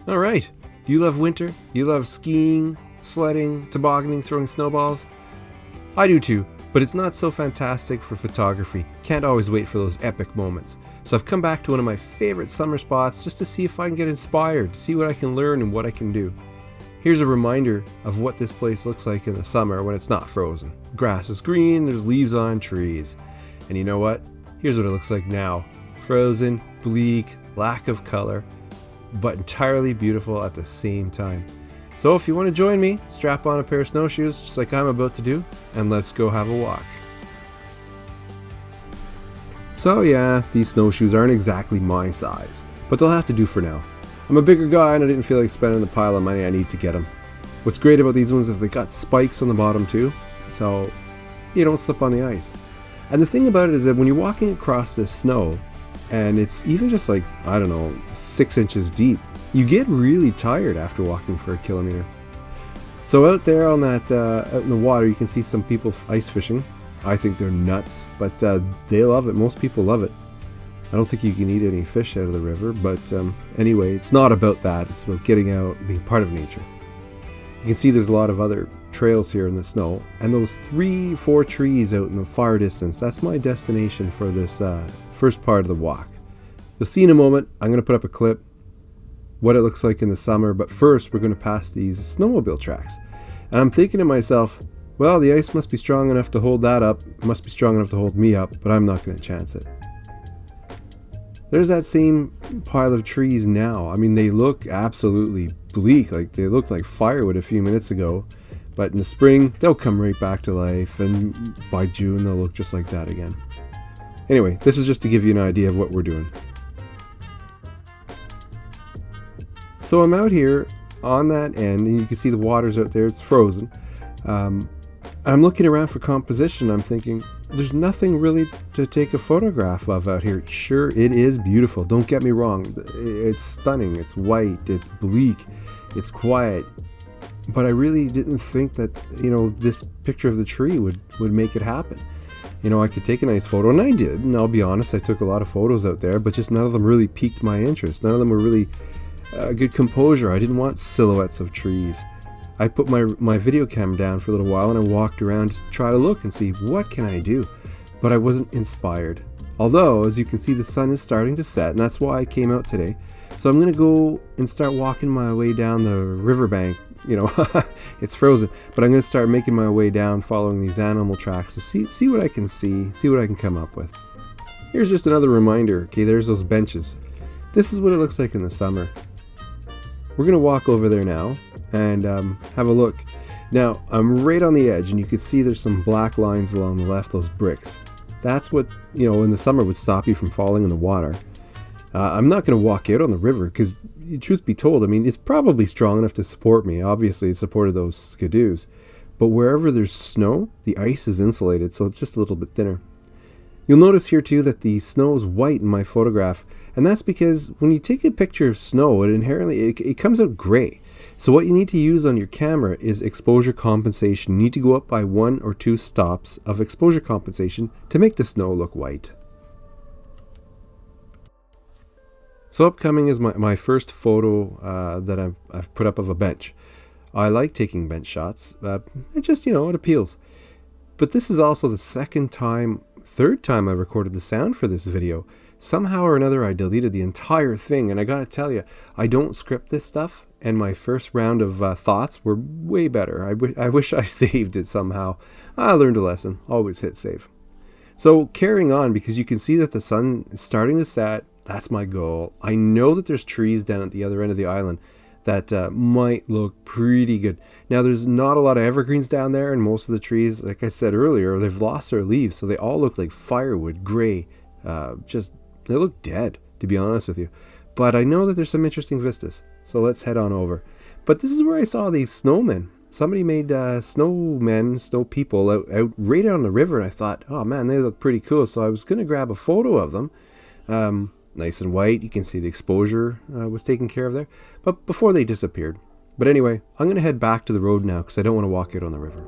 All right. You love winter? You love skiing, sledding, tobogganing, throwing snowballs? I do too, but it's not so fantastic for photography. Can't always wait for those epic moments. So I've come back to one of my favorite summer spots just to see if I can get inspired, see what I can learn and what I can do. Here's a reminder of what this place looks like in the summer when it's not frozen. Grass is green, there's leaves on trees. And you know what? Here's what it looks like now. Frozen, bleak, lack of color, but entirely beautiful at the same time. So if you want to join me, strap on a pair of snowshoes just like I'm about to do, and let's go have a walk. So yeah, these snowshoes aren't exactly my size, but they'll have to do for now. I'm a bigger guy and I didn't feel like spending the pile of money I need to get them. What's great about these ones is they got spikes on the bottom too, so you don't slip on the ice. And the thing about it is that when you're walking across this snow, and it's even just like, I don't know, 6 inches deep, you get really tired after walking for a kilometer. So out there on that, out in the water, you can see some people ice fishing. I think they're nuts, but they love it. Most people love it. I don't think you can eat any fish out of the river, but anyway, it's not about that. It's about getting out and being part of nature. You can see there's a lot of other trails here in the snow, and those 3-4 trees out in the far distance, that's my destination for this first part of the walk. You'll see in a moment, I'm going to put up a clip, what it looks like in the summer, but first we're going to pass these snowmobile tracks. And I'm thinking to myself, well, the ice must be strong enough to hold that up, it must be strong enough to hold me up, but I'm not going to chance it. There's that same pile of trees now. I mean, they look absolutely bleak, like they looked like firewood a few minutes ago, but in the spring, they'll come right back to life, and by June, they'll look just like that again. Anyway, this is just to give you an idea of what we're doing. So I'm out here on that end, and you can see the water's out there, it's frozen. I'm looking around for composition. I'm thinking, there's nothing really to take a photograph of out here. Sure, it is beautiful, don't get me wrong. It's stunning, it's white, it's bleak, it's quiet. But I really didn't think that, this picture of the tree would make it happen. I could take a nice photo, and I did, and I'll be honest, I took a lot of photos out there, but just none of them really piqued my interest. None of them were really good composure. I didn't want silhouettes of trees. I put my video cam down for a little while and I walked around to try to look and see what can I do, but I wasn't inspired. Although, as you can see, the sun is starting to set, and that's why I came out today. So I'm going to go and start walking my way down the riverbank. It's frozen, but I'm going to start making my way down following these animal tracks to see what I can see what I can come up with. Here's just another reminder. Okay, there's those benches. This is what it looks like in the summer. We're going to walk over there now and have a look. Now, I'm right on the edge, and you can see there's some black lines along the left, those bricks. That's what, in the summer would stop you from falling in the water. I'm not going to walk out on the river because, truth be told, it's probably strong enough to support me. Obviously, it supported those skidoos. But wherever there's snow, the ice is insulated, so it's just a little bit thinner. You'll notice here too that the snow is white in my photograph, and that's because when you take a picture of snow, it comes out gray. So what you need to use on your camera is exposure compensation. You need to go up by 1 or 2 stops of exposure compensation to make the snow look white. So upcoming is my first photo that I've put up of a bench. I like taking bench shots. It appeals. But this is also the third time I recorded the sound for this video. Somehow or another I deleted the entire thing, and I gotta tell you, I don't script this stuff, and my first round of thoughts were way better. I wish I saved it somehow. I learned a lesson. Always hit save. So carrying on, because you can see that the sun is starting to set. That's my goal. I know that there's trees down at the other end of the island that might look pretty good. Now, there's not a lot of evergreens down there, and most of the trees, like I said earlier, they've lost their leaves, so they all look like firewood, gray. They look dead, to be honest with you. But I know that there's some interesting vistas, so let's head on over. But this is where I saw these snowmen. Somebody made snow people out right on the river, and I thought, oh man, they look pretty cool. So I was going to grab a photo of them. Nice and white. You can see the exposure was taken care of there. But before they disappeared. But anyway, I'm going to head back to the road now because I don't want to walk out on the river.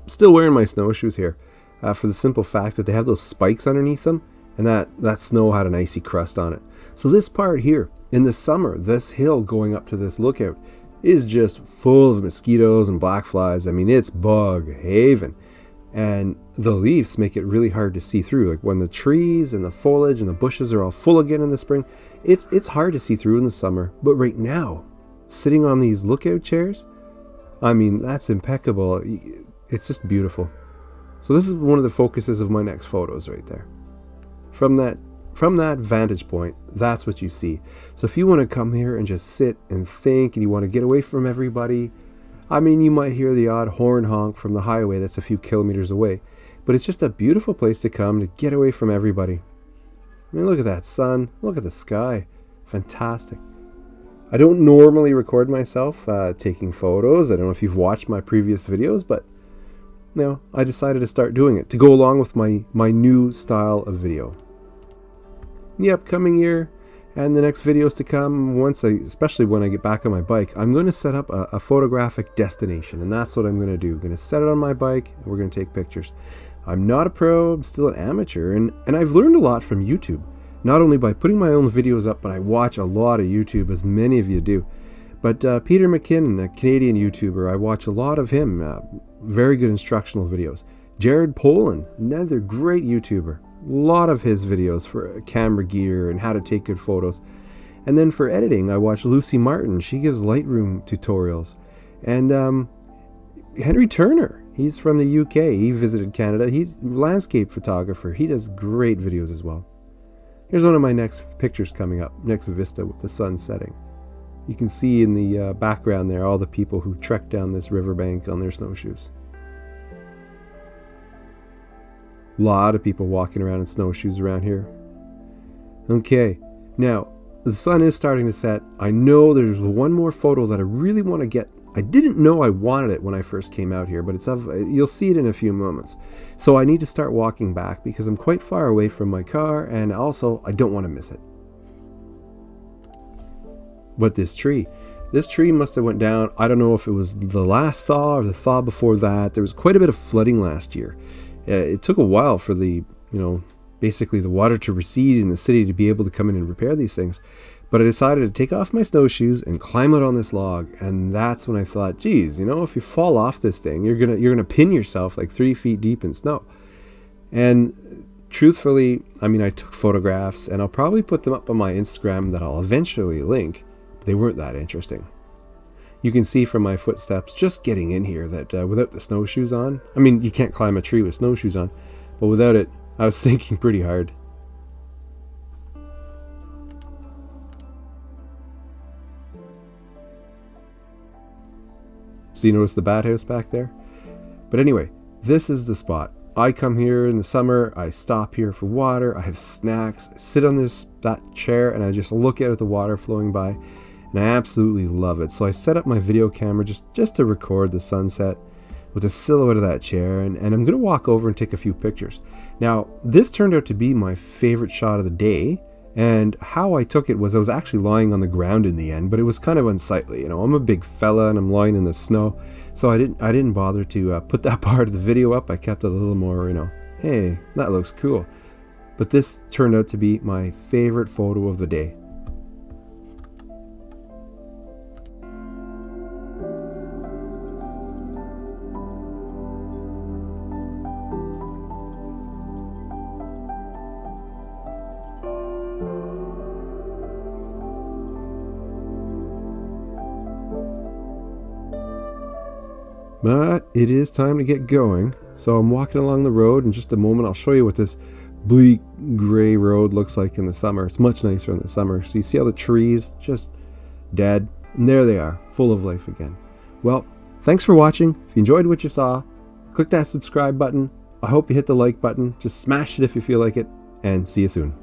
Still wearing my snowshoes here for the simple fact that they have those spikes underneath them, and that snow had an icy crust on it. So this part here, in the summer, this hill going up to this lookout is just full of mosquitoes and black flies. I mean, it's bug haven. And the leaves make it really hard to see through. Like when the trees and the foliage and the bushes are all full again in the spring, it's hard to see through in the summer. But right now, sitting on these lookout chairs, I mean, that's impeccable. It's just beautiful. So this is one of the focuses of my next photos right there. From that vantage point, that's what you see. So if you want to come here and just sit and think, and you want to get away from everybody, I mean, you might hear the odd horn honk from the highway that's a few kilometers away, but it's just a beautiful place to come to get away from everybody. I mean, look at that sun, look at the sky, fantastic. I don't normally record myself taking photos. I don't know if you've watched my previous videos, but I decided to start doing it to go along with my new style of video. In the upcoming year and the next videos to come, especially when I get back on my bike, I'm going to set up a photographic destination, and that's what I'm going to do. I'm going to set it on my bike, and we're going to take pictures. I'm not a pro, I'm still an amateur, and I've learned a lot from YouTube. Not only by putting my own videos up, but I watch a lot of YouTube, as many of you do. But Peter McKinnon, a Canadian YouTuber, I watch a lot of him. Very good instructional videos. Jared Polin, another great YouTuber. A lot of his videos for camera gear and how to take good photos. And then for editing, I watch Lucy Martin. She gives Lightroom tutorials. And Henry Turner, he's from the UK. He visited Canada. He's a landscape photographer. He does great videos as well. Here's one of my next pictures coming up, next vista with the sun setting. You can see in the background there all the people who trek down this riverbank on their snowshoes. A lot of people walking around in snowshoes around here. Okay, now the sun is starting to set. I know there's one more photo that I really want to get. I didn't know I wanted it when I first came out here, but you'll see it in a few moments. So I need to start walking back because I'm quite far away from my car, and also I don't want to miss it. But this tree must have went down. I don't know if it was the last thaw or the thaw before that. There was quite a bit of flooding last year. It took a while for basically the water to recede in the city to be able to come in and repair these things. But I decided to take off my snowshoes and climb out on this log, and that's when I thought, geez, if you fall off this thing, you're gonna pin yourself like 3 feet deep in snow. And truthfully, I mean, I took photographs, and I'll probably put them up on my Instagram that I'll eventually link. They weren't that interesting. You can see from my footsteps just getting in here that without the snowshoes on, I mean, you can't climb a tree with snowshoes on, but without it, I was thinking pretty hard. So you notice the bat house back there? But anyway, this is the spot. I come here in the summer, I stop here for water, I have snacks, I sit on that chair, and I just look out at the water flowing by. And I absolutely love it. So I set up my video camera just to record the sunset with the silhouette of that chair, and I'm going to walk over and take a few pictures. Now, this turned out to be my favorite shot of the day, and how I took it was I was actually lying on the ground in the end, but it was kind of unsightly. I'm a big fella and I'm lying in the snow, so I didn't bother to put that part of the video up. I kept it a little more, hey, that looks cool. But this turned out to be my favorite photo of the day. But it is time to get going. So I'm walking along the road. In just a moment, I'll show you what this bleak gray road looks like in the summer. It's much nicer in the summer. So you see all the trees just dead. And there they are, full of life again. Well, thanks for watching. If you enjoyed what you saw, click that subscribe button. I hope you hit the like button. Just smash it if you feel like it. And see you soon.